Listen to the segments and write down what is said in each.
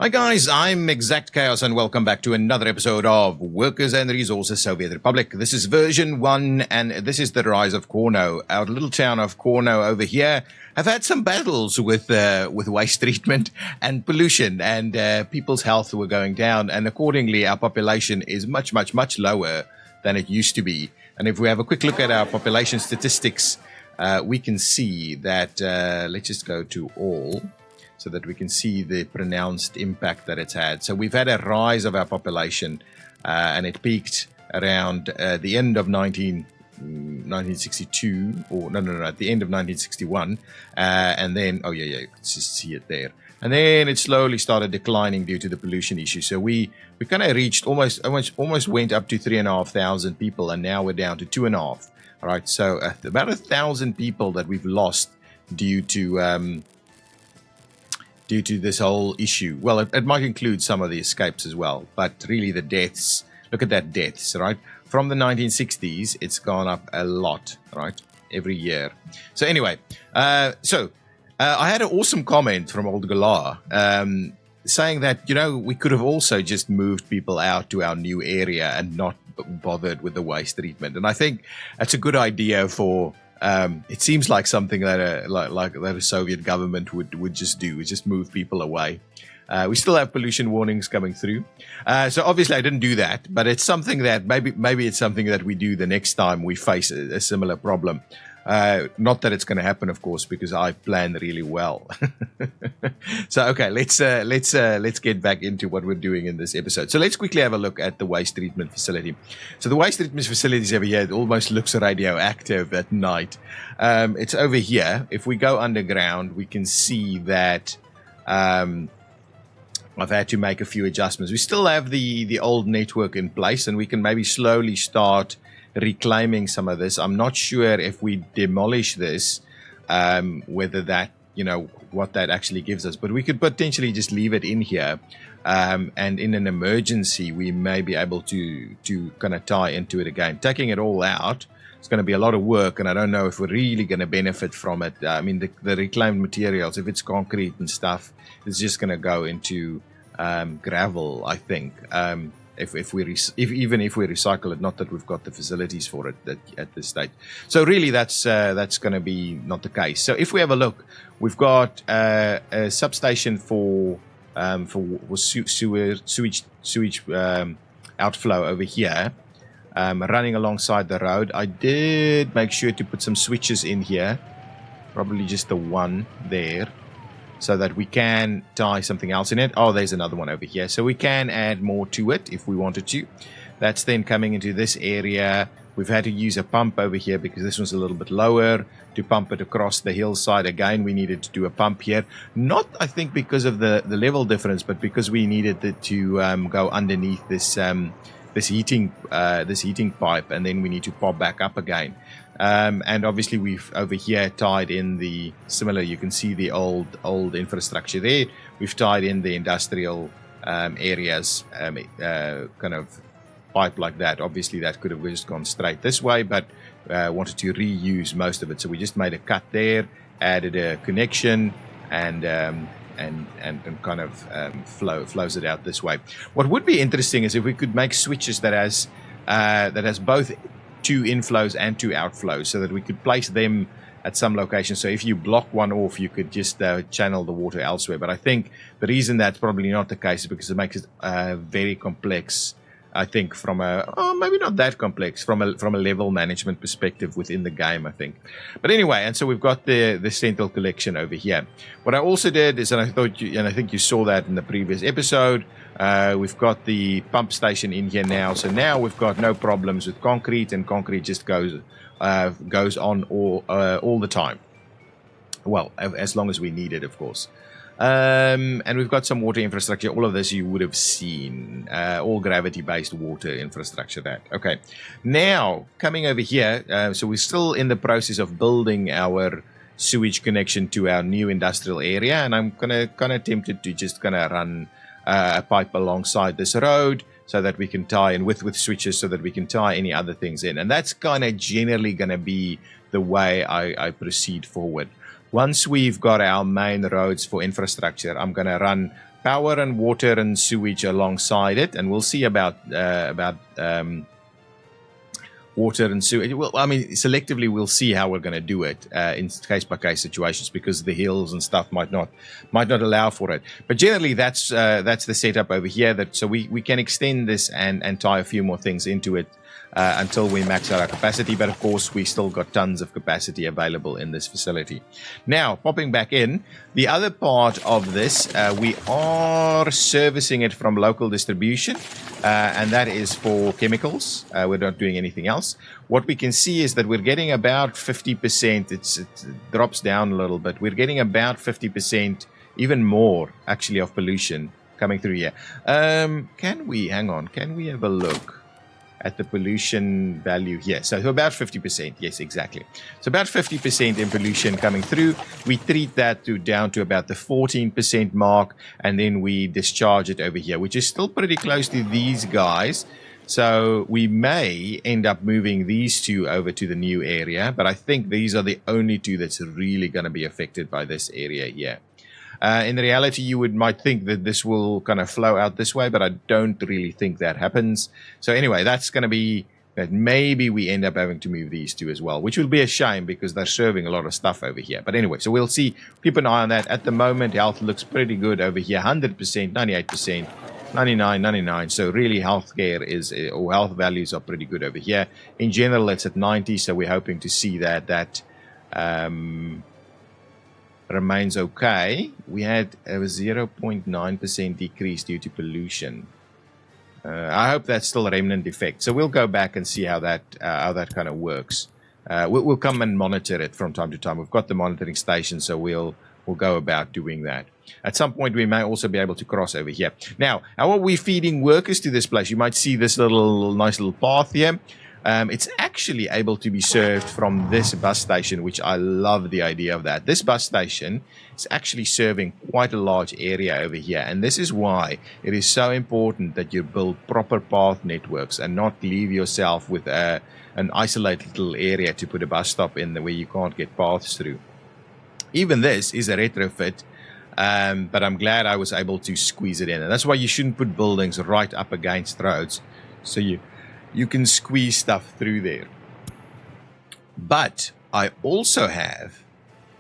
Hi guys, I'm ExactChaos and welcome back to another episode of Workers and Resources Soviet Republic. This is version 1 and this is the rise of Cornoe. Our little town of Cornoe over here have had some battles with waste treatment and pollution, and people's health were going down, and accordingly our population is much lower than it used to be. And if we have a quick look at our population statistics, we can see that, let's just go to all, so that we can see the pronounced impact that it's had. So we've had a rise of our population, and it peaked around the end of 1962, or no, at the end of 1961, and then, oh yeah, you can just see it there. And then it slowly started declining due to the pollution issue. So we kind of reached almost went up to 3,500 people, and now we're down to 2,500. All right, so about 1,000 people that we've lost due to this whole issue. Well, it might include some of the escapes as well, but really the deaths, look at that deaths, right? From the 1960s, it's gone up a lot, right? Every year. So anyway, I had an awesome comment from Old Galar, saying that, you know, we could have also just moved people out to our new area and not bothered with the waste treatment. And I think that's a good idea for... it seems like something that a Soviet government would just do, is just move people away. We still have pollution warnings coming through. So obviously I didn't do that, but it's something that maybe it's something that we do the next time we face a similar problem. Not that it's going to happen, of course, because I plan really well. So okay, let's get back into what we're doing in this episode. So let's quickly have a look at the waste treatment facility. So the waste treatment facilities over here, it almost looks radioactive at night. It's over here. If we go underground, we can see that I've had to make a few adjustments. We still have the old network in place, and we can maybe slowly start reclaiming some of this. I'm not sure if we demolish this, whether that, you know, what that actually gives us, but we could potentially just leave it in here, and in an emergency we may be able to kind of tie into it again. Taking it all out, it's going to be a lot of work, and I don't know if we're really going to benefit from it. I mean, the reclaimed materials, if it's concrete and stuff, it's just going to go into gravel, I think. Even if we recycle it, not that we've got the facilities for it at this stage. So really, that's going to be not the case. So if we have a look, we've got a substation for sewage outflow over here, running alongside the road. I did make sure to put some switches in here, probably just the one there, so that we can tie something else in it. Oh, there's another one over here. So we can add more to it if we wanted to. That's then coming into this area. We've had to use a pump over here because this one's a little bit lower to pump it across the hillside. Again, we needed to do a pump here. Not, I think, because of the level difference, but because we needed it to go underneath this heating pipe, and then we need to pop back up again. And obviously we've over here tied in the similar, you can see the old infrastructure there. We've tied in the industrial areas, kind of pipe like that. Obviously that could have just gone straight this way, but wanted to reuse most of it. So we just made a cut there, added a connection, and kind of flows it out this way. What would be interesting is if we could make switches that has both two inflows and two outflows, so that we could place them at some location. So if you block one off, you could just channel the water elsewhere. But I think the reason that's probably not the case is because it makes it very complex. I think from maybe not that complex from a level management perspective within the game, I think. But anyway, and so we've got the central collection over here. What I also did is, and I think you saw that in the previous episode, we've got the pump station in here now. So now we've got no problems with concrete, and concrete just goes on all the time. Well, as long as we need it, of course. And we've got some water infrastructure. All of this you would have seen, all gravity-based water infrastructure. That okay. Now coming over here, so we're still in the process of building our sewage connection to our new industrial area, and I'm kind of tempted to just run a pipe alongside this road so that we can tie in with switches, so that we can tie any other things in, and that's kind of generally going to be the way I proceed forward. Once we've got our main roads for infrastructure, I'm going to run power and water and sewage alongside it, and we'll see about water and sewage. Well, I mean, selectively we'll see how we're going to do it in case-by-case situations, because the hills and stuff might not allow for it. But generally, that's the setup over here. So we can extend this and tie a few more things into it until we max out our capacity. But of course, we still got tons of capacity available in this facility. Now, popping back in, the other part of this, we are servicing it from local distribution, and that is for chemicals. We're not doing anything else. What we can see is that we're getting about 50%. It drops down a little bit. We're getting about 50%, even more, actually, of pollution coming through here. Can we have a look at the pollution value here? So about 50%. Yes, exactly. So about 50% in pollution coming through. We treat that down to about the 14% mark, and then we discharge it over here, which is still pretty close to these guys. So we may end up moving these two over to the new area, but I think these are the only two that's really going to be affected by this area here. In reality, you might think that this will kind of flow out this way, but I don't really think that happens. So anyway, that's going to be that maybe we end up having to move these two as well, which will be a shame because they're serving a lot of stuff over here. But anyway, so we'll see. Keep an eye on that. At the moment, health looks pretty good over here. 100%, 98%, 99, 99. So really healthcare or health values are pretty good over here. In general, it's at 90, so we're hoping to see that remains okay. We had a 0.9% decrease due to pollution. I hope that's still a remnant effect. So we'll go back and see how that kind of works. We'll come and monitor it from time to time. We've got the monitoring station, so we'll go about doing that. At some point, we may also be able to cross over here. Now, how are we feeding workers to this place? You might see this nice little path here. It's actually able to be served from this bus station, which I love the idea of that. This bus station is actually serving quite a large area over here, and this is why it is so important that you build proper path networks and not leave yourself with an isolated little area to put a bus stop in where you can't get paths through. Even this is a retrofit, but I'm glad I was able to squeeze it in, and that's why you shouldn't put buildings right up against roads, so you can squeeze stuff through there. But I also have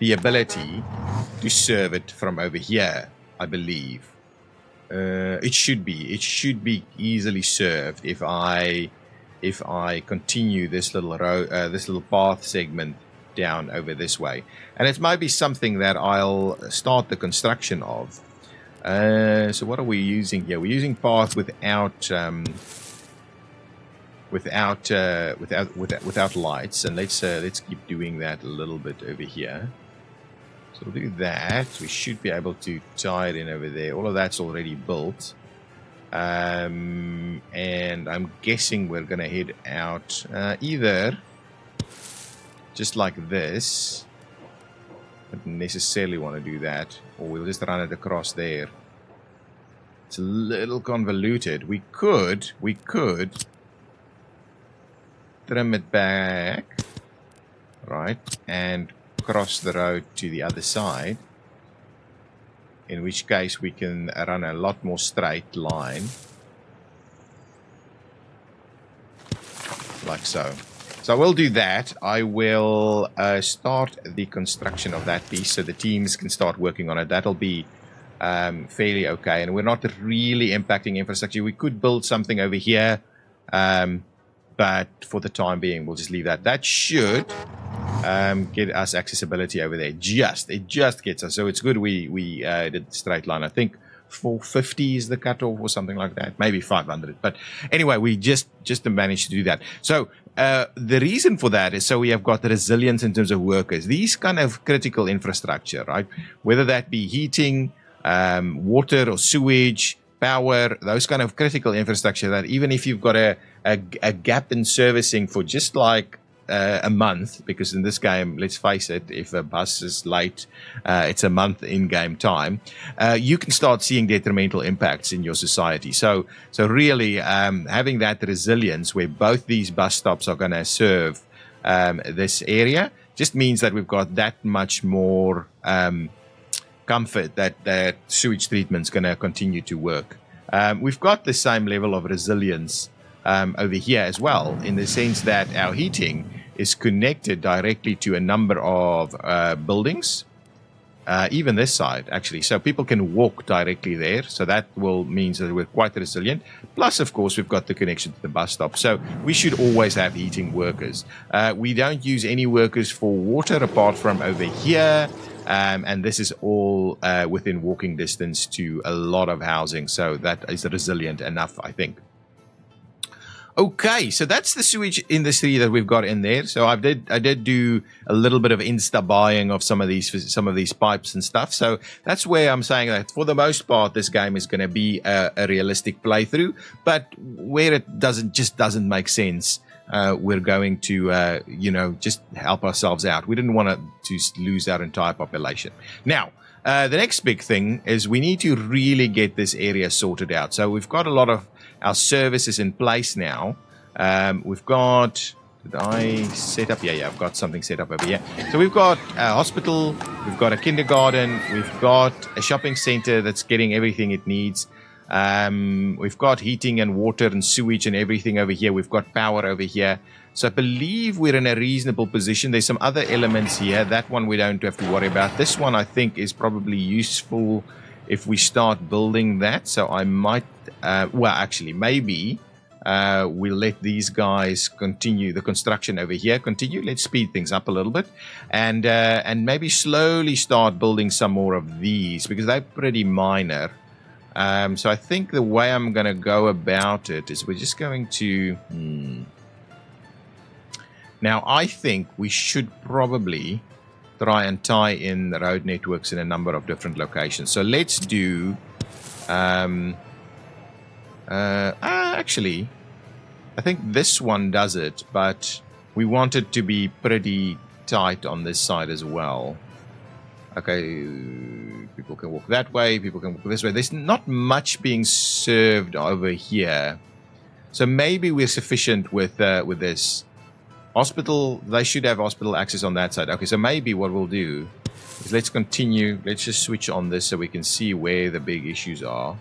the ability to serve it from over here, I believe. It should be easily served if I continue this little path segment down over this way. And it might be something that I'll start the construction of. So what are we using here? We're using path without lights, and let's keep doing that a little bit over here. So we'll do that. We should be able to tie it in over there. All of that's already built, and I'm guessing we're gonna head out either just like this. I don't necessarily want to do that, or we'll just run it across there. It's a little convoluted. We could trim it back, right, and cross the road to the other side, in which case we can run a lot more straight line, like so. So I will do that. I will start the construction of that piece so the teams can start working on it. That'll be fairly okay, and we're not really impacting infrastructure. We could build something over here, but for the time being, we'll just leave that. That should get us accessibility over there. It just gets us. So it's good we did the straight line. I think 450 is the cutoff or something like that. Maybe 500. But anyway, we just managed to do that. So the reason for that is so we have got the resilience in terms of workers. These kind of critical infrastructure, right? Whether that be heating, water or sewage, power, those kind of critical infrastructure that even if you've got a gap in servicing for just like a month, because in this game, let's face it, if a bus is late, it's a month in-game time, you can start seeing detrimental impacts in your society. So really having that resilience where both these bus stops are going to serve this area just means that we've got that much more comfort that sewage treatment's going to continue to work. We've got the same level of resilience over here as well, in the sense that our heating is connected directly to a number of buildings, even this side actually, so people can walk directly there, so that will means that we're quite resilient. Plus, of course, we've got the connection to the bus stop, so we should always have heating workers. We don't use any workers for water apart from over here, and this is all within walking distance to a lot of housing, so that is resilient enough, I think. Okay, so that's the sewage industry that we've got in there. So I did do a little bit of insta buying of some of these pipes and stuff. So that's where I'm saying that for the most part, this game is going to be a realistic playthrough. But where it doesn't make sense, we're going to just help ourselves out. We didn't want to lose our entire population. Now, the next big thing is we need to really get this area sorted out. So we've got a lot of our services in place now. We've got, did I set up? Yeah, I've got something set up over here. So we've got a hospital, we've got a kindergarten, we've got a shopping center that's getting everything it needs. We've got heating and water and sewage and everything over here. We've got power over here. So I believe we're in a reasonable position. There's some other elements here. That one we don't have to worry about. This one I think is probably useful if we start building that. So I might, well, actually, maybe we'll let these guys continue the construction over here. Let's speed things up a little bit, and maybe slowly start building some more of these because they're pretty minor. So I think the way I'm going to go about it is we're just going to. Now I think we should probably try and tie in the road networks in a number of different locations. So let's do. Actually, I think this one does it, but we want it to be pretty tight on this side as well. Okay, people can walk that way, people can walk this way. There's not much being served over here, so maybe we're sufficient with this. Hospital, they should have hospital access on that side. Okay, so maybe what we'll do is let's continue. Let's just switch on this so we can see where the big issues are.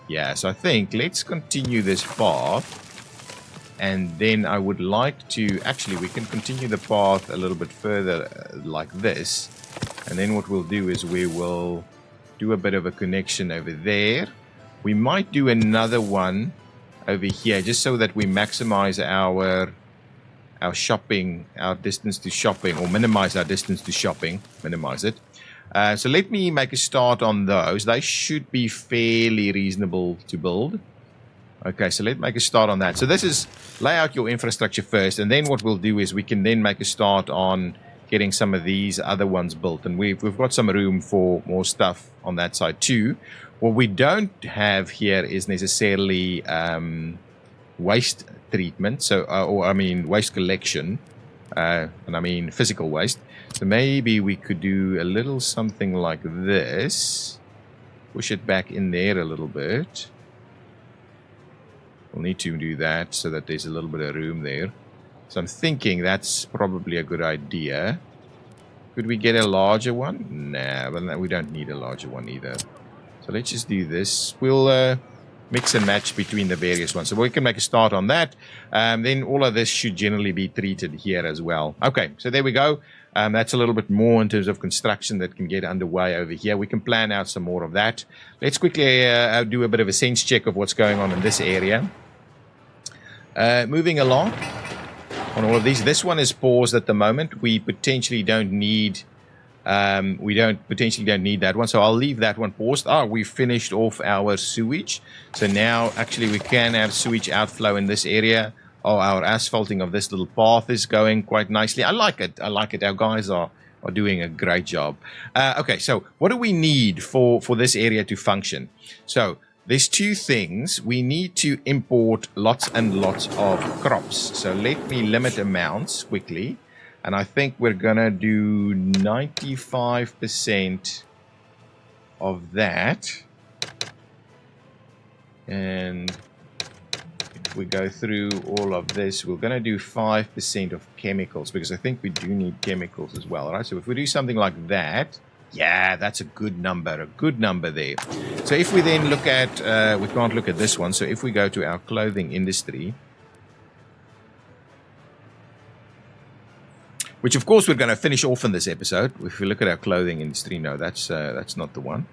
Yeah, so I think let's continue this path. And then I would like to... Actually, we can continue the path a little bit further like this. And then what we'll do is we will do a bit of a connection over there. We might do another one over here just so that we maximize our shopping, our distance to shopping, or minimize our distance to shopping, minimize it. So let me make a start on those. They should be fairly reasonable to build. Okay, so let's make a start on that. So this is lay out your infrastructure first, and then what we'll do is we can then make a start on getting some of these other ones built. And we've got some room for more stuff on that side too. What we don't have here is necessarily waste treatment, so or I mean waste collection, and I mean physical waste. So maybe we could do a little something like this, push it back in there a little bit. We'll need to do that so that there's a little bit of room there. So I'm thinking that's probably a good idea. Could we get a larger one? Nah, but we don't need a larger one either. So let's just do this. We'll mix and match between the various ones. So we can make a start on that. Then all of this should generally be treated here as well. Okay, so there we go. That's a little bit more in terms of construction that can get underway over here. We can plan out some more of that. Let's quickly do a bit of a sense check of what's going on in this area. Moving along on all of these. This one is paused at the moment. We potentially don't need potentially don't need that one, so I'll leave that one paused. We finished off our sewage, so now actually we can have sewage outflow in this area. Our asphalting of this little path is going quite nicely. I like it. Our guys are doing a great job. Okay, so what do we need for this area to function? So there's two things. We need to import lots and lots of crops. So let me limit amounts quickly. And I think we're going to do 95% of that. And if we go through all of this, we're going to do 5% of chemicals, because I think we do need chemicals as well. All right? So if we do something like that, Yeah, that's a good number there. So if we then look at, we can't look at this one, so if we go to our clothing industry, which of course we're going to finish off in this episode. If we look at our clothing industry, no, that's not the one.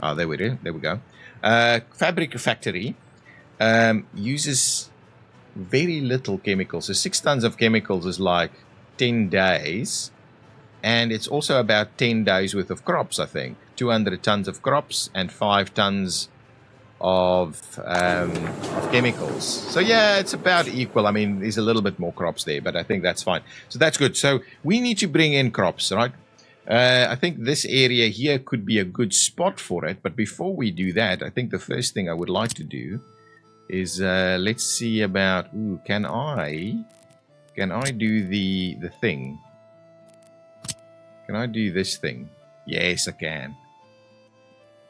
Oh, there we go. Fabric factory uses very little chemicals. So 6 tons of chemicals is like 10 days. And it's also about 10 days worth of crops, I think. 200 tons of crops and 5 tons of chemicals. So yeah, it's about equal. I mean, there's a little bit more crops there, but I think that's fine. So that's good. So we need to bring in crops, right? I think this area here could be a good spot for it. But before we do that, I think the first thing I would like to do is let's see about. Ooh, can I do the thing? Can I do this thing? Yes, I can.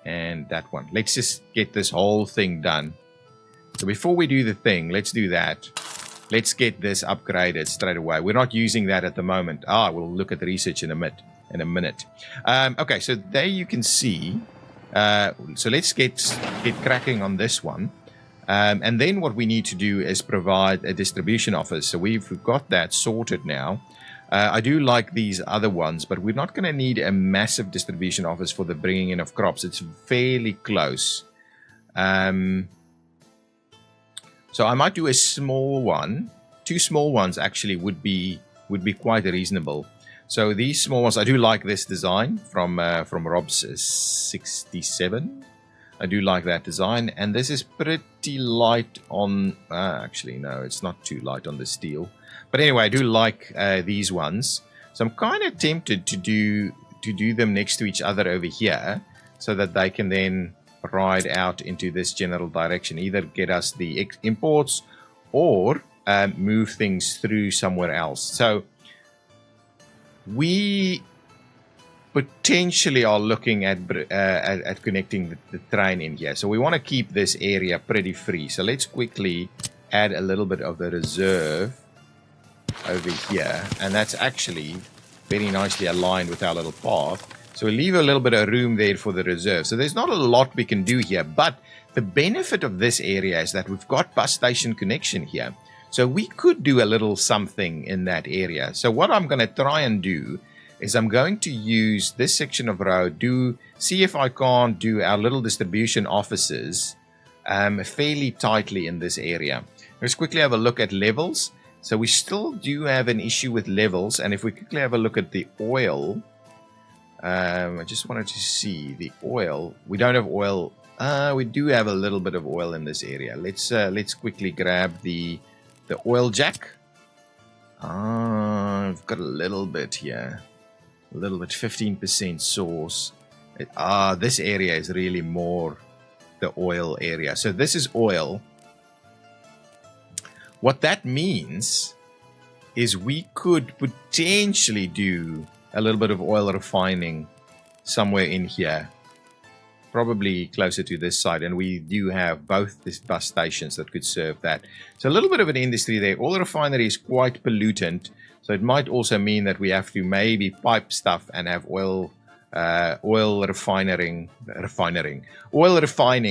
And that one. Let's just get this whole thing done. So before we do the thing, let's do that. Let's get this upgraded straight away. We're not using that at the moment. We'll look at the research in a minute. Okay, so there you can see. So let's get cracking on this one. And then what we need to do is provide a distribution office. So we've got that sorted now. I do like these other ones, but we're not going to need a massive distribution office for the bringing in of crops. It's fairly close. So I might do a small one. 2 small ones actually would be quite reasonable. So these small ones, I do like this design from Rob's 67. I do like that design, and this is pretty light on. Actually, no, it's not too light on the steel. But anyway, I do like these ones. So I'm kind of tempted to do them next to each other over here, so that they can then ride out into this general direction. Either get us the imports or move things through somewhere else. So we potentially are looking at connecting the train in here. So we want to keep this area pretty free. So let's quickly add a little bit of the reserve over here, and that's actually very nicely aligned with our little path. So we leave a little bit of room there for the reserve. So there's not a lot we can do here, but the benefit of this area is that we've got bus station connection here. So we could do a little something in that area. So what I'm going to try and do is I'm going to use this section of road, see if I can't do our little distribution offices fairly tightly in this area. Let's quickly have a look at levels. So we still do have an issue with levels, and if we quickly have a look at the oil, I just wanted to see the oil. We don't have oil. We do have a little bit of oil in this area. Let's quickly grab the oil jack. I've got a little bit here, a little bit, 15% source. This area is really more the oil area. So this is oil. What that means is we could potentially do a little bit of oil refining somewhere in here, probably closer to this side, and we do have both these bus stations that could serve that. So a little bit of an industry there. Oil refinery is quite pollutant, so it might also mean that we have to maybe pipe stuff and have oil refining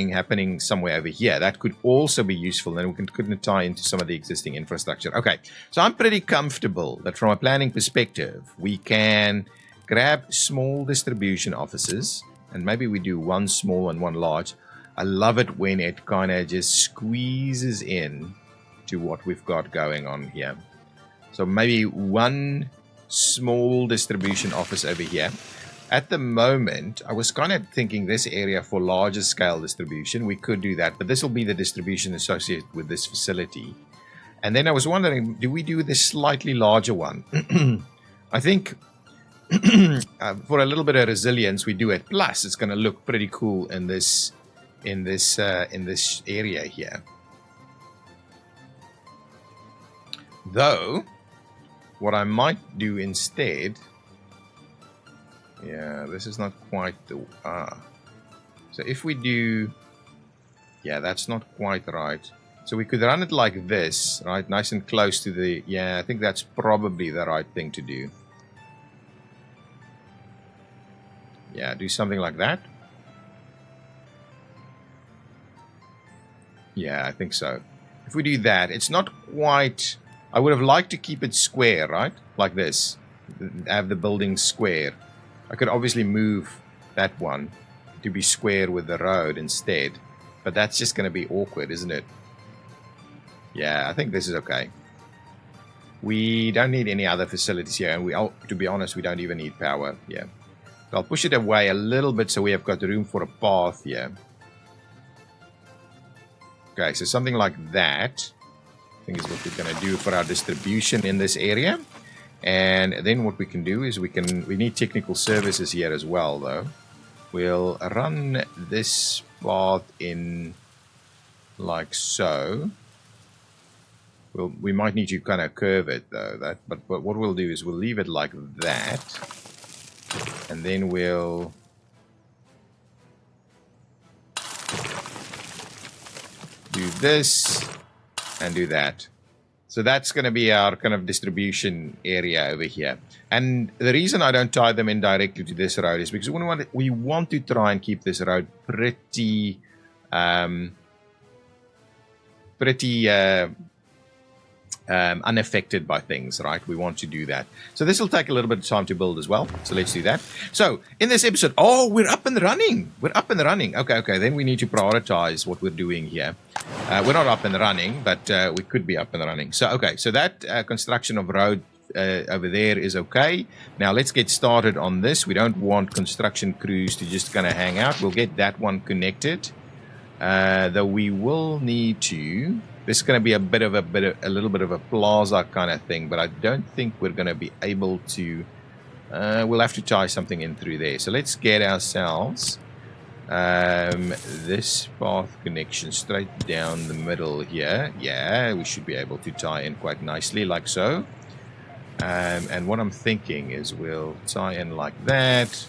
happening somewhere over here. That could also be useful, and we couldn't tie into some of the existing infrastructure. Okay, so I'm pretty comfortable that from a planning perspective, we can grab small distribution offices, and maybe we do one small and one large. I love it when it kind of just squeezes in to what we've got going on here. So maybe one small distribution office over here. At the moment, I was kind of thinking this area for larger scale distribution. We could do that, but this will be the distribution associated with this facility. And then I was wondering, do we do this slightly larger one? I think for a little bit of resilience, we do it. Plus, it's going to look pretty cool in this area here. Though, what I might do instead. Yeah, this is not quite the... So if we do... Yeah, that's not quite right. So we could run it like this, right? Nice and close to the... Yeah, I think that's probably the right thing to do. Yeah, do something like that. Yeah, I think so. If we do that, it's not quite... I would have liked to keep it square, right? Like this. Have the building square. I could obviously move that one to be square with the road instead. But that's just going to be awkward, isn't it? Yeah, I think this is okay. We don't need any other facilities here. And to be honest, we don't even need power. Yeah. So I'll push it away a little bit so we have got room for a path here. Okay, so something like that, I think is what we're going to do for our distribution in this area. And then what we can do is we need technical services here as well, though. We'll run this path in like so. We might need to kind of curve it, though. But what we'll do is we'll leave it like that. And then we'll... do this and do that. So that's going to be our kind of distribution area over here. And the reason I don't tie them in directly to this road is because we want to try and keep this road pretty unaffected by things, right? We want to do that. So this will take a little bit of time to build as well. So let's do that. So in this episode, oh, we're up and running. We're up and running. Okay. Then we need to prioritize what we're doing here. We're not up and running, but we could be up and running. So, okay. So that construction of road over there is okay. Now let's get started on this. We don't want construction crews to just kind of hang out. We'll get that one connected. Though we will need to... This is going to be a little bit of a plaza kind of thing, but I don't think we're going to be able to. We'll have to tie something in through there. So let's get ourselves this path connection straight down the middle here. Yeah, we should be able to tie in quite nicely, like so. And what I'm thinking is we'll tie in like that.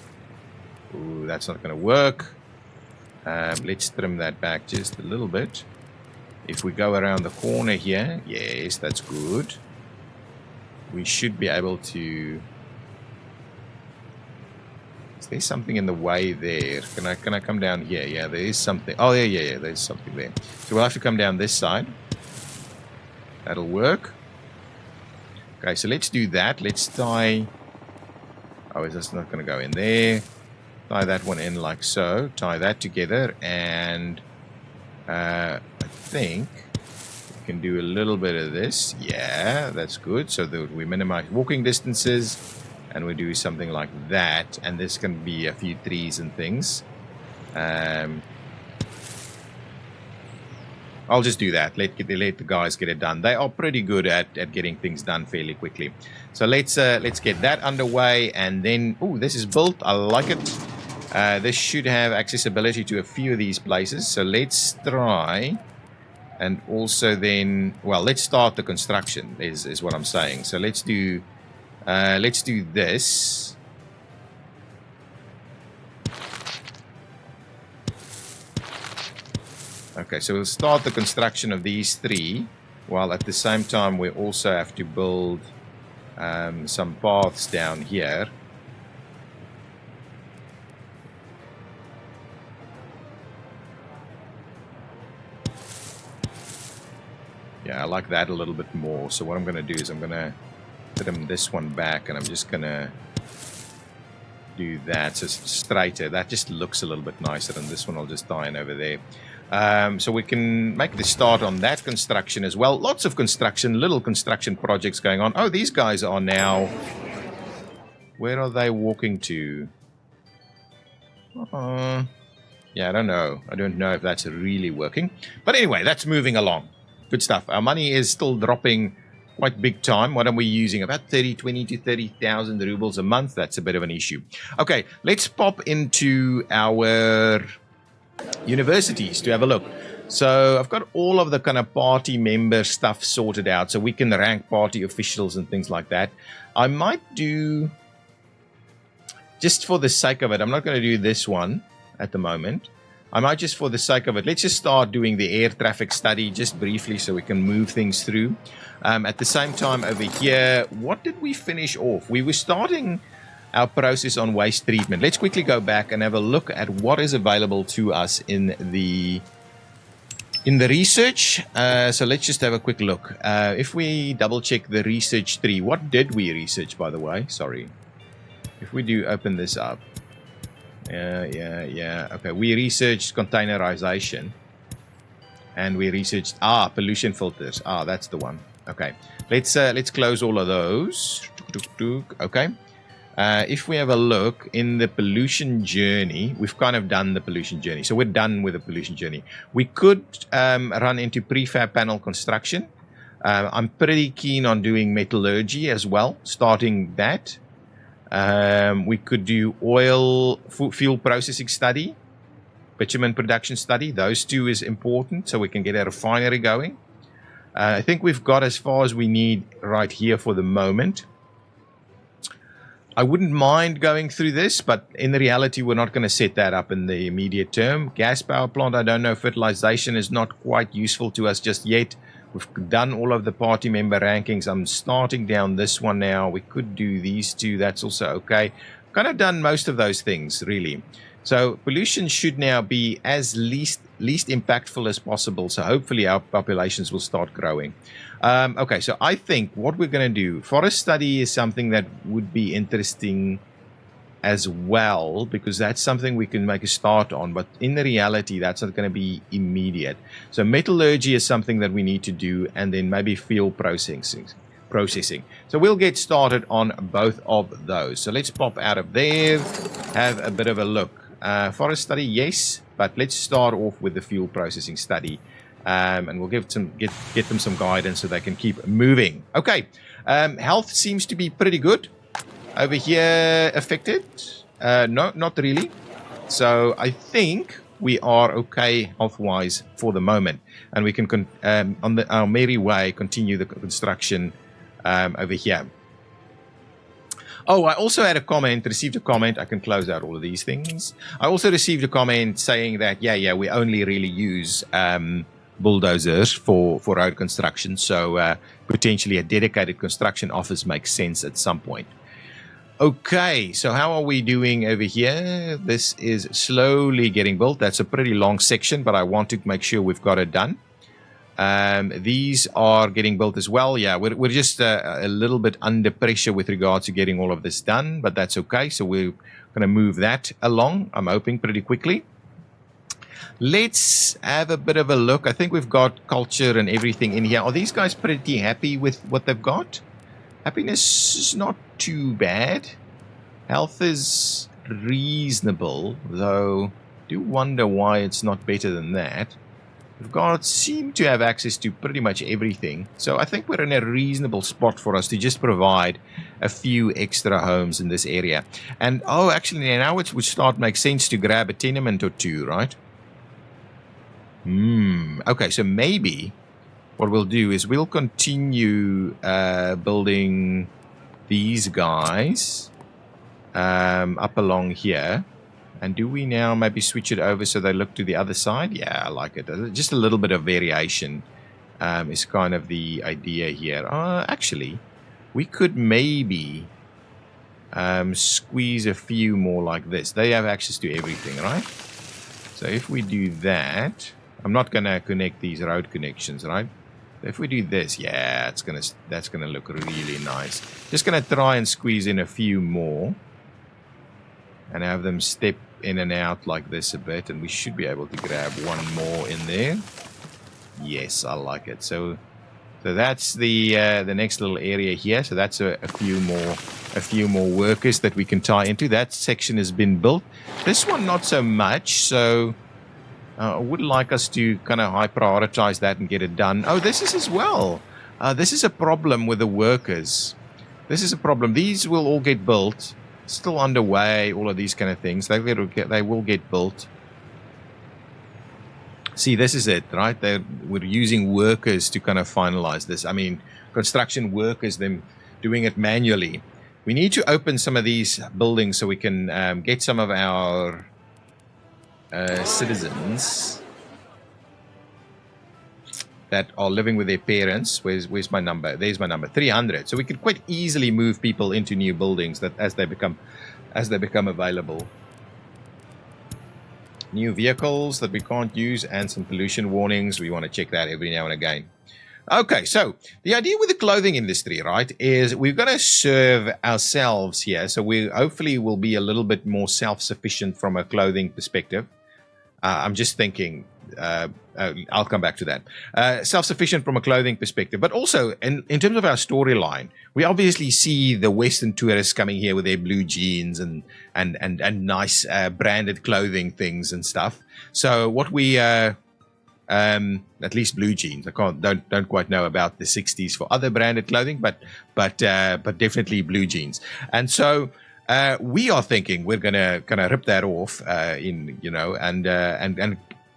Ooh, that's not going to work. Let's trim that back just a little bit. If we go around the corner here, yes, that's good. We should be able to... Is there something in the way there? Can I come down here? Yeah, there is something. Oh, yeah, there's something there. So we'll have to come down this side. That'll work. Okay, so let's do that. Let's tie... Oh, is this not going to go in there? Tie that one in like so. Tie that together and... I think we can do a little bit of this. Yeah, that's good. So that we minimize walking distances and we do something like that. And this can be a few trees and things. I'll just do that. Let the guys get it done. They are pretty good at getting things done fairly quickly. So let's get that underway. And then, oh, this is built. I like it. This should have accessibility to a few of these places. So let's try and also then, well, let's start the construction is what I'm saying. So let's do this. Okay, so we'll start the construction of these three, while at the same time we also have to build some paths down here. Yeah, I like that a little bit more. So what I'm going to do is I'm going to trim this one back and I'm just going to do that. So it's straighter. That just looks a little bit nicer, and this one I'll just tie in over there. So we can make the start on that construction as well. Lots of construction, little construction projects going on. Oh, these guys are now... Where are they walking to? Yeah, I don't know. I don't know if that's really working. But anyway, that's moving along. Good stuff. Our money is still dropping quite big time. What are we using? About 20 to 30,000 rubles a month. That's a bit of an issue. Okay, let's pop into our universities to have a look. So I've got all of the kind of party member stuff sorted out, so we can rank party officials and things like that. I might do, just for the sake of it, I'm not going to do this one at the moment. I might just, for the sake of it, let's just start doing the air traffic study just briefly so we can move things through. At the same time over here, what did we finish off? We were starting our process on waste treatment. Let's quickly go back and have a look at what is available to us in the research. So let's just have a quick look. If we double check the research tree, what did we research, by the way? Sorry. If we do open this up. Yeah. Okay, we researched containerization. And we researched, pollution filters. That's the one. Okay, let's close all of those. Okay. If we have a look in the pollution journey, we've kind of done the pollution journey. So we're done with the pollution journey. We could run into prefab panel construction. I'm pretty keen on doing metallurgy as well, starting that. We could do oil fuel processing study, bitumen production study. Those two is important so we can get a refinery going. I think we've got as far as we need right here for the moment. I wouldn't mind going through this, but in reality, we're not going to set that up in the immediate term. Gas power plant, I don't know. Fertilization is not quite useful to us just yet. We've done all of the party member rankings. I'm starting down this one now. We could do these two. That's also okay. Kind of done most of those things, really. So pollution should now be as least impactful as possible. So hopefully our populations will start growing. Okay, so I think what we're going to do, forest study is something that would be interesting as well, because that's something we can make a start on. But in the reality, that's not going to be immediate. So metallurgy is something that we need to do, and then maybe field processing. So we'll get started on both of those. So let's pop out of there, have a bit of a look. Forest study, yes, but let's start off with the fuel processing study, and we'll get them some guidance so they can keep moving. Okay, health seems to be pretty good over here. Affected? No, not really. So I think we are okay health-wise for the moment, and we can on our merry way continue the construction over here. Oh, I also had received a comment. I can close out all of these things. I also received a comment saying that, we only really use bulldozers for road construction. So potentially a dedicated construction office makes sense at some point. Okay, so how are we doing over here? This is slowly getting built. That's a pretty long section, but I want to make sure we've got it done. These are getting built as well. Yeah, we're just a little bit under pressure with regards to getting all of this done, but that's okay. So we're going to move that along, I'm hoping, pretty quickly. Let's have a bit of a look. I think we've got culture and everything in here. Are these guys pretty happy with what they've got? Happiness is not too bad. Health is reasonable, though I do wonder why it's not better than that. We've seem to have access to pretty much everything. So I think we're in a reasonable spot for us to just provide a few extra homes in this area. And, actually, now it would start to make sense to grab a tenement or two, right? Okay, so maybe what we'll do is we'll continue building these guys up along here. And do we now maybe switch it over so they look to the other side? Yeah, I like it. Just a little bit of variation is kind of the idea here. Actually, we could maybe squeeze a few more like this. They have access to everything, right? So if we do that, I'm not going to connect these road connections, right? If we do this, yeah, that's gonna look really nice. Just going to try and squeeze in a few more. And have them step in and out like this a bit, and we should be able to grab one more in there. Yes, I like it. So that's the next little area here. So that's a few more workers that we can tie into. That section has been built. This one not so much. So I would like us to kind of high prioritize that and get it done. Oh, this is as well. This is a problem with the workers. This is a problem. These will all get built. Still underway, all of these kind of things. They will get built. See, this is it, right? We're using workers to kind of finalize this. I mean, construction workers, them doing it manually. We need to open some of these buildings so we can get some of our citizens that are living with their parents. Where's my number? There's my number. 300. So we could quite easily move people into new buildings that as they become available. New vehicles that we can't use and some pollution warnings. We want to check that every now and again. Okay, so the idea with the clothing industry, right, is we're going to serve ourselves here. So we hopefully will be a little bit more self-sufficient from a clothing perspective. I'm just thinking, I'll come back to that. Self-sufficient from a clothing perspective, but also in terms of our storyline, we obviously see the Western tourists coming here with their blue jeans and nice branded clothing things and stuff. So what we at least blue jeans. I don't quite know about the 60s for other branded clothing, but definitely blue jeans. And so we are thinking we're gonna kind of rip that off and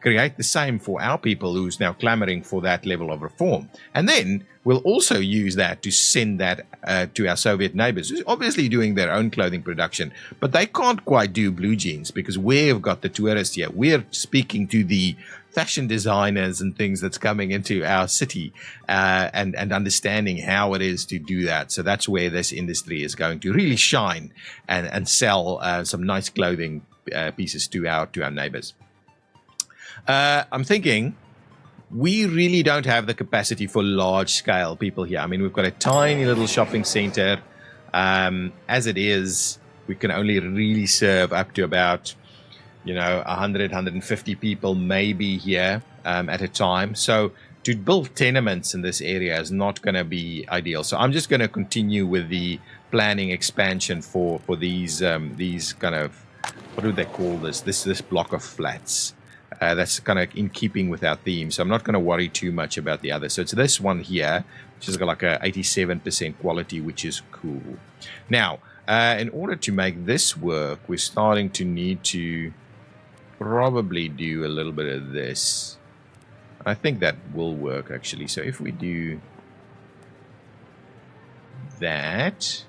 create the same for our people who's now clamoring for that level of reform. And then we'll also use that to send that to our Soviet neighbors, who's obviously doing their own clothing production, but they can't quite do blue jeans because we've got the tourists here. We're speaking to the fashion designers and things that's coming into our city and understanding how it is to do that. So that's where this industry is going to really shine and sell some nice clothing pieces to our neighbors. I'm thinking we really don't have the capacity for large scale people here. I mean, we've got a tiny little shopping center. As it is, we can only really serve up to about 100, 150 people maybe here at a time. So to build tenements in this area is not going to be ideal. So I'm just going to continue with the planning expansion for these kind of, what do they call this block of flats. That's kind of in keeping with our theme. So I'm not going to worry too much about the others. So it's this one here, which has got like a 87% quality, which is cool. Now, in order to make this work, we're starting to need to probably do a little bit of this. I think that will work actually. So if we do that,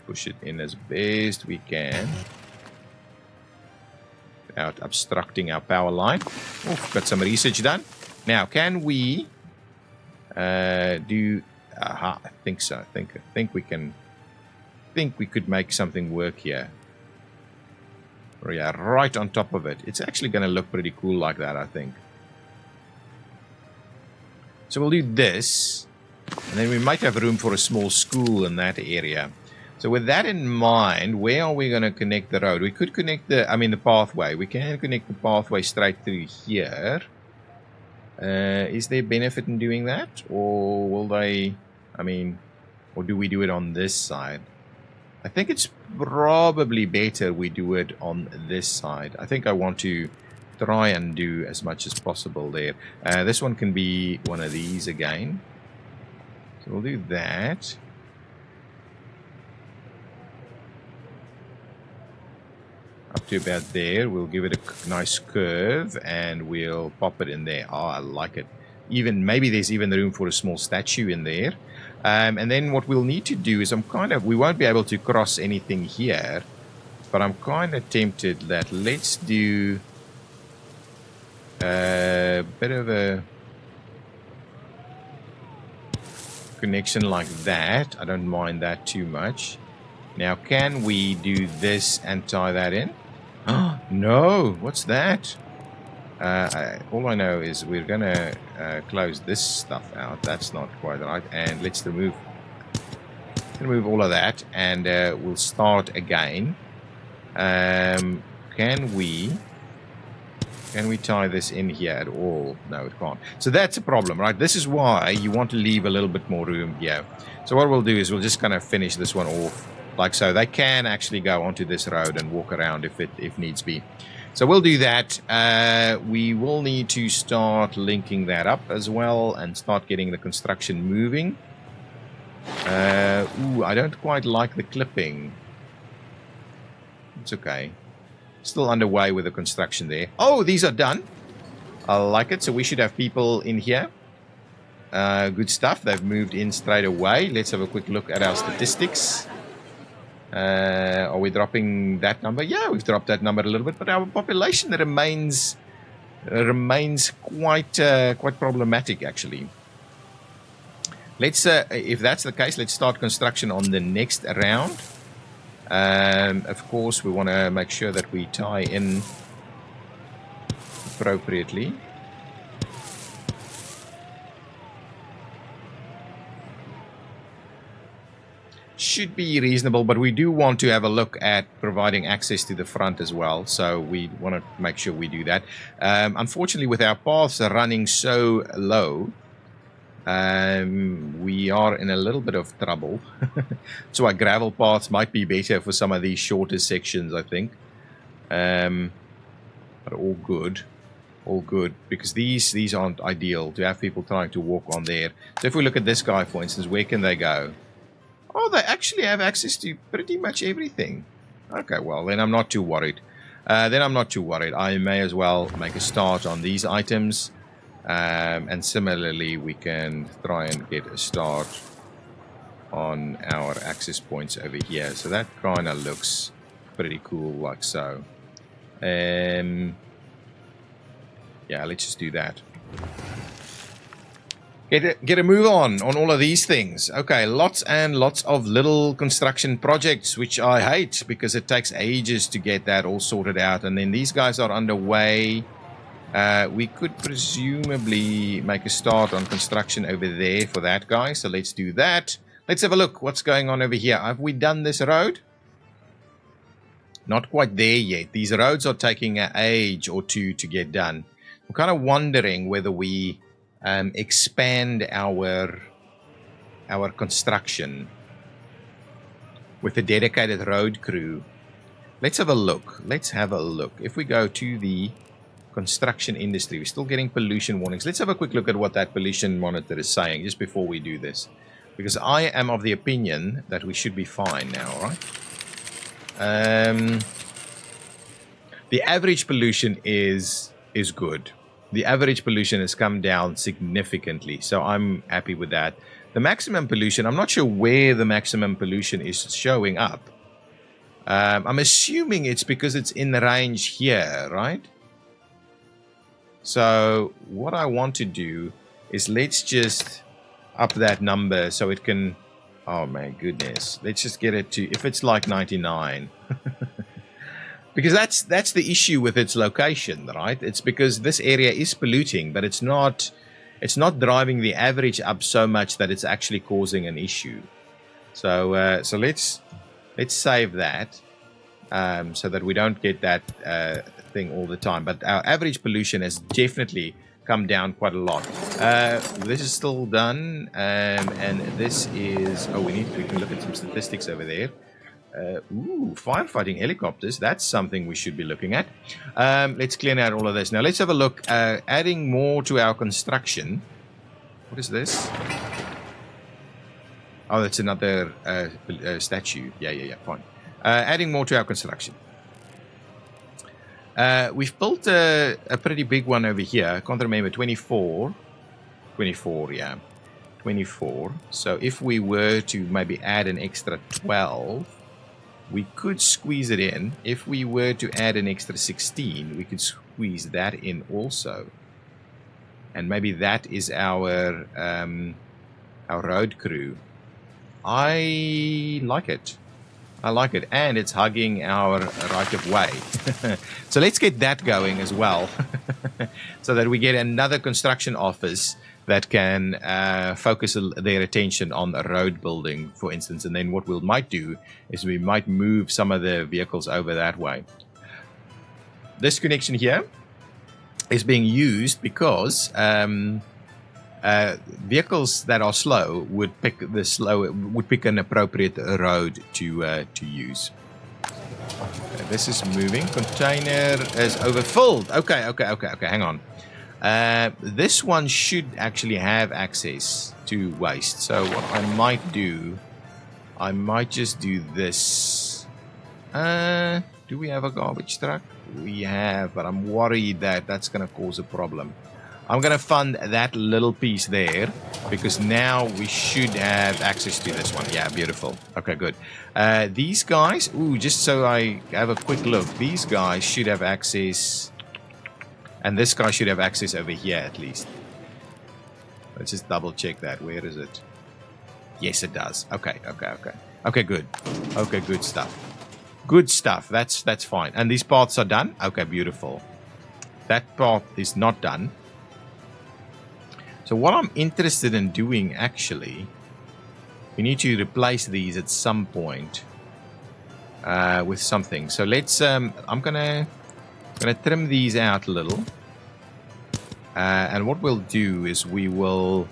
push it in as best we can without obstructing our power line. Oh, got some research done. Now, can we do? I think so. I think we can. I think we could make something work here. Yeah, right on top of it. It's actually going to look pretty cool like that, I think. So we'll do this, and then we might have room for a small school in that area. So with that in mind, where are we going to connect the road? We could connect the pathway. We can connect the pathway straight through here. Is there benefit in doing that? Or will they, or do we do it on this side? I think it's probably better we do it on this side. I think I want to try and do as much as possible there. This one can be one of these again. So we'll do that. Up to about there. We'll give it a nice curve and we'll pop it in there. Oh, I like it. Maybe there's even room for a small statue in there. And then what we'll need to do is we won't be able to cross anything here, but I'm kind of tempted that let's do a bit of a connection like that. I don't mind that too much. Now, can we do this and tie that in? Oh, no, what's that? All I know is we're going to close this stuff out. That's not quite right. And let's remove all of that. And we'll start again. Can we tie this in here at all? No, it can't. So that's a problem, right? This is why you want to leave a little bit more room here. So what we'll do is we'll just kind of finish this one off like so. They can actually go onto this road and walk around if needs be. So we'll do that. We will need to start linking that up as well and start getting the construction moving. Ooh, I don't quite like the clipping. It's okay. Still underway with the construction there. Oh, these are done. I like it. So we should have people in here. Good stuff. They've moved in straight away. Let's have a quick look at our statistics. Are we dropping that number? Yeah, we've dropped that number a little bit, but our population remains remains quite problematic, actually. Let's, if that's the case, let's start construction on the next round. Of course, we want to make sure that we tie in appropriately. Should be reasonable, but we do want to have a look at providing access to the front as well, so we want to make sure we do that. Unfortunately, with our paths running so low, we are in a little bit of trouble. So our gravel paths might be better for some of these shorter sections, I think. But all good. All good, because these aren't ideal to have people trying to walk on there. So if we look at this guy, for instance, where can they go? Oh, they actually have access to pretty much everything. Okay, well, then I'm not too worried. I may as well make a start on these items. And similarly, we can try and get a start on our access points over here. So that kind of looks pretty cool, like so. Yeah, let's just do that. Get a move on all of these things. Okay, lots and lots of little construction projects, which I hate because it takes ages to get that all sorted out. And then these guys are underway. We could presumably make a start on construction over there for that guy. So let's do that. Let's have a look. What's going on over here? Have we done this road? Not quite there yet. These roads are taking an age or two to get done. I'm kind of wondering whether we expand our construction with a dedicated road crew. Let's have a look. If we go to the construction industry, we're still getting pollution warnings. Let's have a quick look at what that pollution monitor is saying just before we do this, because I am of the opinion that we should be fine now, right? The average pollution is good. The average pollution has come down significantly, so I'm happy with that. The maximum pollution, I'm not sure where the maximum pollution is showing up. I'm assuming it's because it's in the range here, right? So what I want to do is let's just up that number so it can... Oh my goodness. Let's just get it to... If it's like 99... Because that's the issue with its location, right? It's because this area is polluting, but it's not driving the average up so much that it's actually causing an issue. So so let's save that so that we don't get that thing all the time. But our average pollution has definitely come down quite a lot. This is still done, and this is... Oh, we can look at some statistics over there. Ooh, firefighting helicopters. That's something we should be looking at. Let's clear out all of this. Now let's have a look. Adding more to our construction. What is this? Oh, that's another statue. Yeah, fine. Adding more to our construction. We've built a pretty big one over here. I can't remember. 24, yeah. 24. So if we were to maybe add an extra 12... we could squeeze it in. If we were to add an extra 16, we could squeeze that in also. And maybe that is our road crew. I like it. And it's hugging our right of way. So let's get that going as well. So that we get another construction office that can focus their attention on the road building, for instance. And then what we might do is we might move some of the vehicles over that way. This connection here is being used because vehicles that are slow would pick an appropriate road to use. This is moving. Container is overfilled. Okay. Hang on. This one should actually have access to waste. So what I might do, I might just do this. Do we have a garbage truck? We have, but I'm worried that that's going to cause a problem. I'm going to fund that little piece there because now we should have access to this one. Yeah, beautiful. Okay, good. These guys, just so I have a quick look, these guys should have access And this guy should have access over here at least. Let's just double check that. Where is it? Yes, it does. Okay. Okay, good. Okay, good stuff. Good stuff. That's fine. And these paths are done? Okay, beautiful. That path is not done. So what I'm interested in doing, actually, we need to replace these at some point with something. So let's. I'm gonna trim these out a little, and what we'll do is we will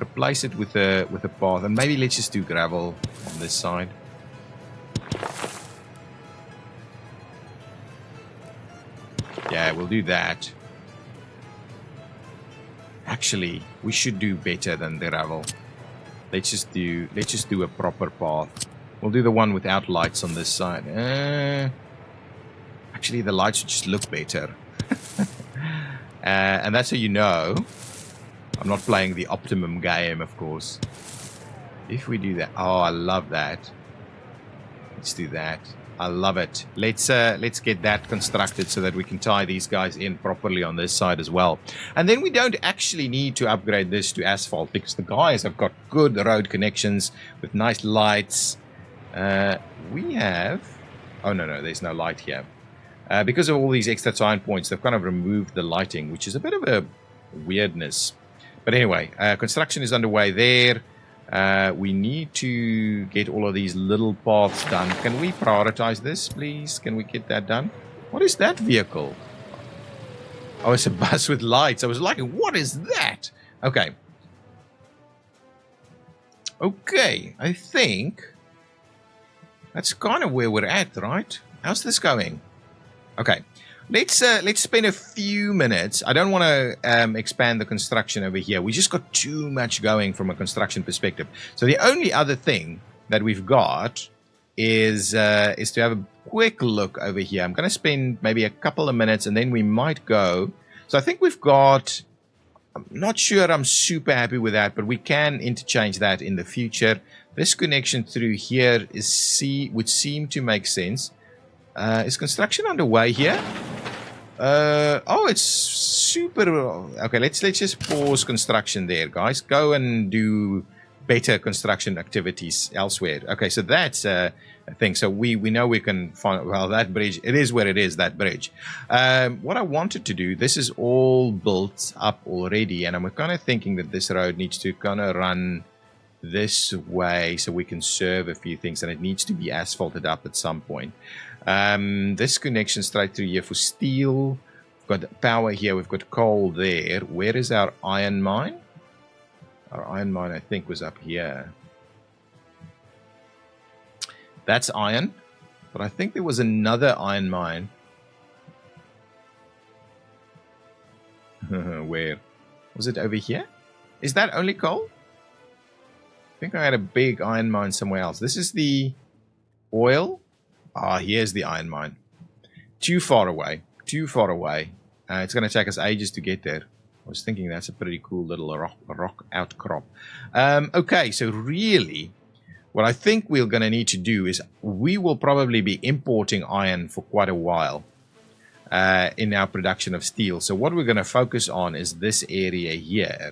replace it with a path, and maybe let's just do gravel on this side. Yeah, we'll do that. Actually, we should do better than the gravel. Let's just do a proper path. We'll do the one without lights on this side. Actually, the lights would just look better. And that's how you know I'm not playing the optimum game, of course. If we do that, oh, I love that. Let's do that. I love it. Let's get that constructed so that we can tie these guys in properly on this side as well. And then we don't actually need to upgrade this to asphalt because the guys have got good road connections with nice lights. We have... Oh, no, there's no light here. Because of all these extra time points, they've kind of removed the lighting, which is a bit of a weirdness. But anyway, construction is underway there. We need to get all of these little paths done. Can we prioritize this, please? Can we get that done? What is that vehicle? Oh, it's a bus with lights. I was like, what is that? Okay. Okay, I think that's kind of where we're at, right? How's this going? Okay. Let's spend a few minutes. I don't want to expand the construction over here. We just got too much going from a construction perspective. So the only other thing that we've got is to have a quick look over here. I'm going to spend maybe a couple of minutes and then we might go. So I think we've got... I'm not sure I'm super happy with that, but we can interchange that in the future. This connection through here would seem to make sense. Is construction underway here? Oh, it's super... Okay, let's just pause construction there, guys. Go and do better construction activities elsewhere. Okay, so that's a thing. So we know we can find... Well, that bridge, it is where it is, that bridge. What I wanted to do, this is all built up already, and I'm kind of thinking that this road needs to kind of run this way so we can serve a few things, and it needs to be asphalted up at some point. This connection straight through here for steel. We've got power here. We've got coal there. Where is our iron mine? Our iron mine, I think, was up here. That's iron. But I think there was another iron mine. Where? Was it over here? Is that only coal? I think I had a big iron mine somewhere else. This is the oil. Ah, here's the iron mine. Too far away. Too far away. It's going to take us ages to get there. I was thinking that's a pretty cool little rock outcrop. Okay, so really, what I think we're going to need to do is we will probably be importing iron for quite a while in our production of steel. So what we're going to focus on is this area here.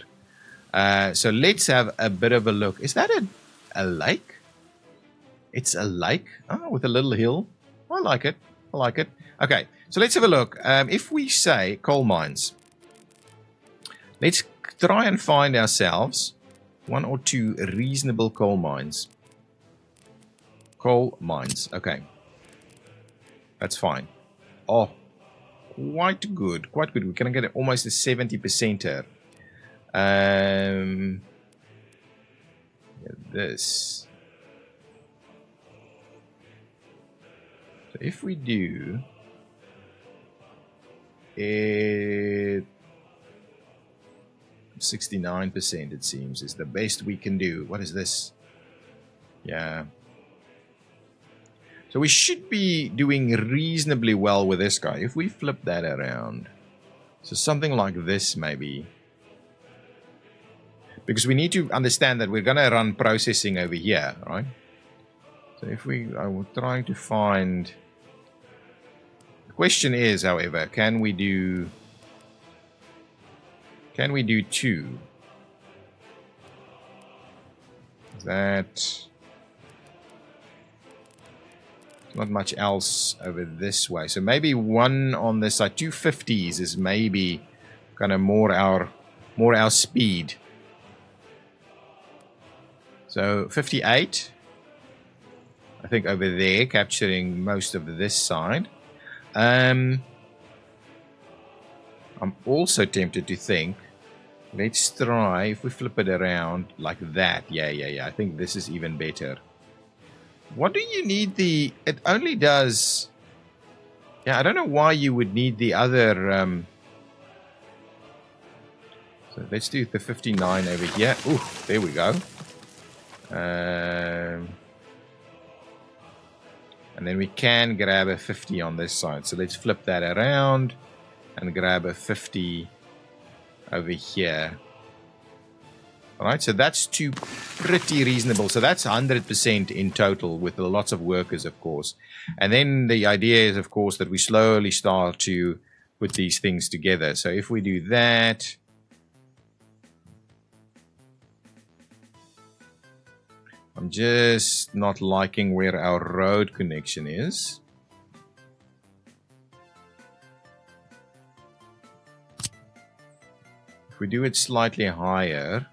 So let's have a bit of a look. Is that a lake? It's a lake with a little hill. I like it. I like it. Okay, so let's have a look. If we say coal mines, let's try and find ourselves one or two reasonable coal mines. Coal mines. Okay. That's fine. Oh, quite good. Quite good. We're going to get almost a 70% here. This... So if we do it, 69% it seems is the best we can do. What is this? Yeah. So we should be doing reasonably well with this guy. If we flip that around. So something like this maybe. Because we need to understand that we're going to run processing over here, right? So if I will try to find... The question is, however, can we do Can we do 2? That... Not much else over this way. So maybe 1 on this side. 250s is maybe kind of more our speed. So 58. I think over there, capturing most of this side. I'm also tempted to think, let's try, if we flip it around like that. Yeah. I think this is even better. What do you need the... It only does... Yeah, I don't know why you would need the other... So let's do the 59 over here. Ooh, there we go. And then we can grab a 50 on this side. So let's flip that around and grab a 50 over here. Alright, so that's 2 pretty reasonable. So that's 100% in total with lots of workers, of course. And then the idea is, of course, that we slowly start to put these things together. So if we do that... I'm just not liking where our road connection is. If we do it slightly higher...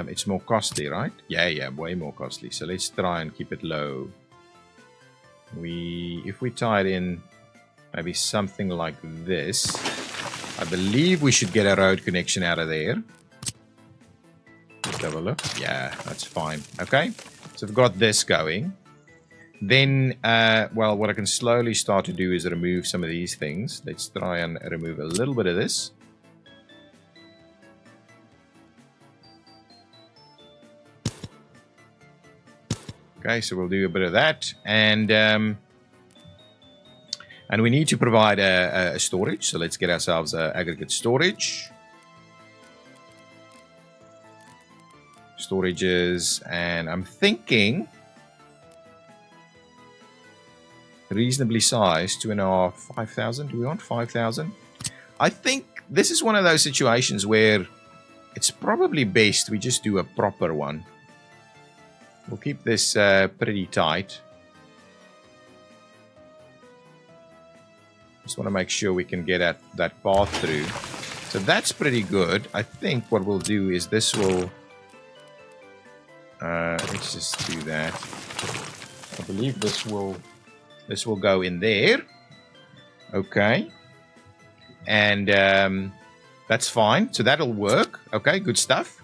it's more costly, right? Yeah, way more costly. So let's try and keep it low. If we tie it in maybe something like this, I believe we should get a road connection out of there. Let's have a look. Yeah, that's fine. Okay, so we've got this going. Then, well, what I can slowly start to do is remove some of these things. Let's try and remove a little bit of this. Okay, so we'll do a bit of that, and we need to provide a storage. So let's get ourselves aggregate storages, and I'm thinking reasonably sized, 2.5, 5,000. Do we want 5,000? I think this is one of those situations where it's probably best we just do a proper one. We'll keep this pretty tight. Just want to make sure we can get at that path through. So that's pretty good. I think what we'll do is this will... let's just do that. I believe this will go in there. Okay. And that's fine. So that'll work. Okay, good stuff.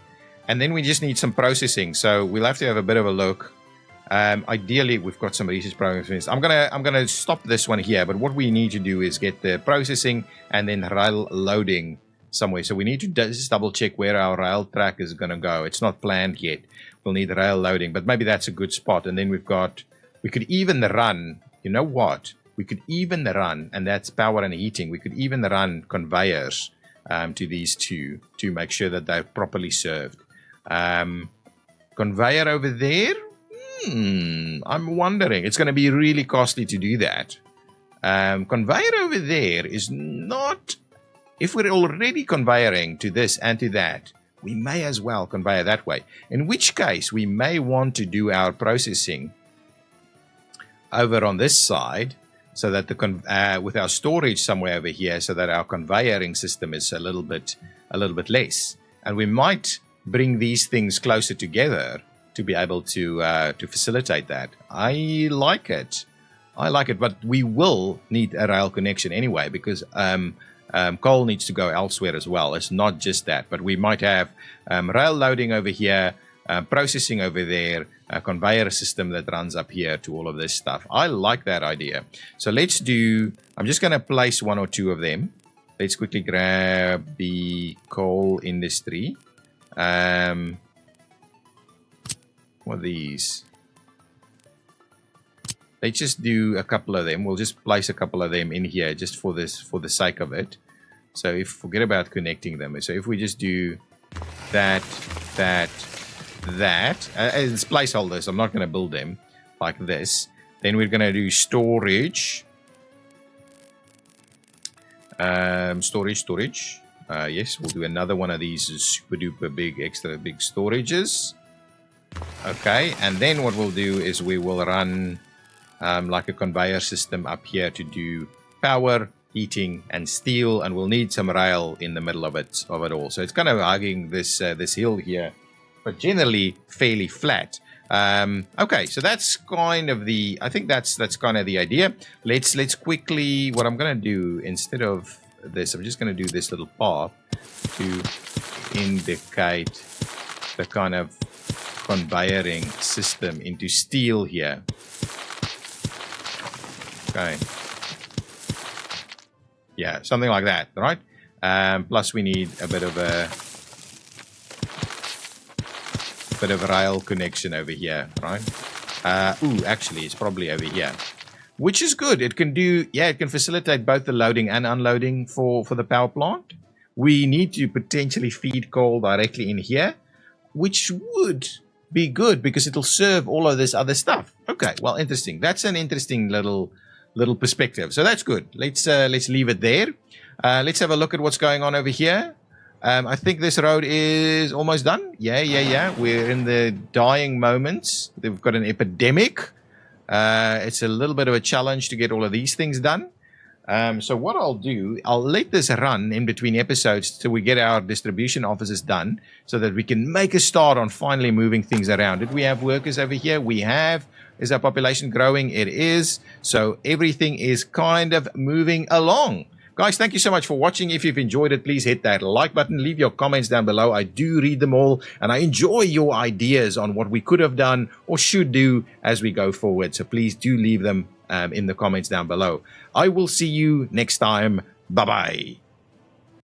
And then we just need some processing. So we'll have to have a bit of a look. Ideally, we've got some research programs. I'm gonna stop this one here. But what we need to do is get the processing and then rail loading somewhere. So we need to just double check where our rail track is gonna go. It's not planned yet. We'll need rail loading, but maybe that's a good spot. And then we could even run. You know what? We could even run, and that's power and heating. We could even run conveyors to these two to make sure that they're properly served. Conveyor over there? I'm wondering. It's going to be really costly to do that. Conveyor over there is not... If we're already conveying to this and to that, we may as well conveyor that way. In which case, we may want to do our processing over on this side, so that with our storage somewhere over here, so that our conveying system is a little bit less, and we might bring these things closer together to be able to facilitate that. I like it, but we will need a rail connection anyway, because coal needs to go elsewhere as well. It's not just that, but we might have rail loading over here, processing over there, a conveyor system that runs up here to all of this stuff. I like that idea. So let's do... I'm just going to place 1 or 2 of them. Let's quickly grab the coal industry. What are these? Let's just do a couple of them. We'll just place a couple of them in here just for the sake of it. So forget about connecting them. So if we just do that, it's placeholders. I'm not going to build them like this. Then we're going to do storage. Storage. Yes, we'll do another one of these super duper big, extra big storages. Okay, and then what we'll do is we will run like a conveyor system up here to do power, heating, and steel, and we'll need some rail in the middle of it all. So it's kind of hugging this this hill here, but generally fairly flat. Okay, so that's kind of the, I think that's kind of the idea. Let's quickly, what I'm gonna do instead of this, I'm just gonna do this little path to indicate the kind of conveying system into steel here. Okay. Yeah, something like that, right? Plus we need a bit of rail connection over here, right? Ooh, actually, it's probably over here, which is good. It can do, yeah, it can facilitate both the loading and unloading for the power plant. We need to potentially feed coal directly in here, which would be good because it'll serve all of this other stuff. Okay, well, interesting. That's an interesting little perspective. So that's good. Let's leave it there. Let's have a look at what's going on over here. I think this road is almost done. Yeah. We're in the dying moments. They've got an epidemic. It's a little bit of a challenge to get all of these things done. So what I'll do, I'll let this run in between episodes till we get our distribution offices done so that we can make a start on finally moving things around. Did we have workers over here? We have. Is our population growing? It is. So everything is kind of moving along. Guys, thank you so much for watching. If you've enjoyed it, please hit that like button. Leave your comments down below. I do read them all, and I enjoy your ideas on what we could have done or should do as we go forward. So please do leave them in the comments down below. I will see you next time. Bye-bye.